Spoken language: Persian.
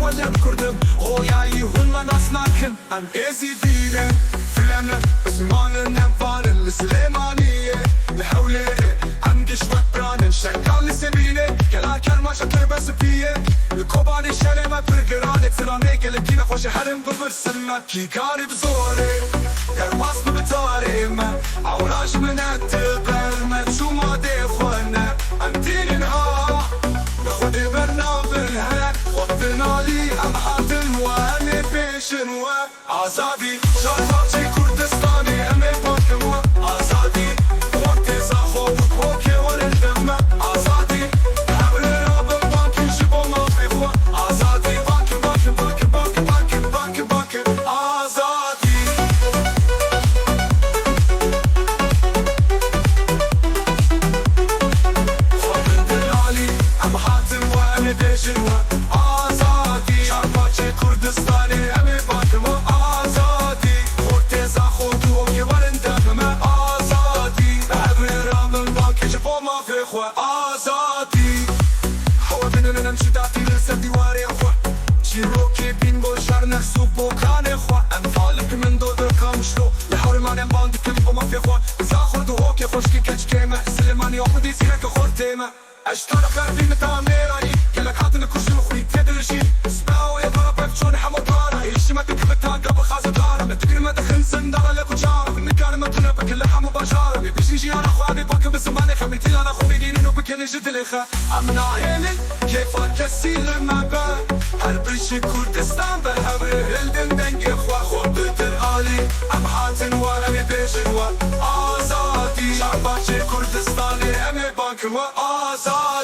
ولم كردم غویایی هون من اسناکن ام ازیدینه فلانه اسمان نفان السليمانية الحولة ام قشبت بران شكال لسبينة كلا كرما شكر بس فيه الكوباني شلمة برقرانة تراني قلبكينا خوش حرم ببرسلنا كي كاري بزوري كرماس ببتاري ما عوراش من التقل ما تشو ما ديخوانا ام دينها نخدي برنابلها وقتنا لي ام حاتن وامي بيشن وعزادي شرفاتي كردستاني امي باكم وعزادي وقتي زاخو بكوكي ورندم عزادي حبري رابن باكي جيبو ما فيخوا عزادي باكي باكي باكي باكي باكي باكي باكي عزادي خبن دلالي ام حاتم وامي بيشن وعزادي شرفاتي كردستاني امي باكم وعزادي وقتي زاخو بكوكي ورندم عزادي حبري رابن باكي جيبو ما فيخوا عزادي هوا بيننا نمشي تعطي لسدي واري اخوة شيروكي بينغو شارنخ سوبو كان اخوة انفالك من دو دركام شلو لحوري ماني باندي كلمة ما في اخوة زاخر دو هوكي خوشكي كاتش كيمة سليماني اخدي سيرك اخور تيمة اشتارك غربي متاميراني كلك حاطن كوشي مخوي تدرشي سباو يا ضرب بفشون حموطانا ايشي ما تكبتان قبل خازة دارا ما تدري ما دخل سندارا لكو جارا بالنكار ما تنبا كل حمو باشارا بيبشي جي انا اخواني باكم بسماني خميتي انا اخوي ديني بكني جد لخا امنا هيلي كيف كسيل ما با هربشي كردستان بالهبر هلدن دنگي خوا خود ترالي ام حاتن وانا بيشن وازادي شعباتي كردستاني امي باكم وازادي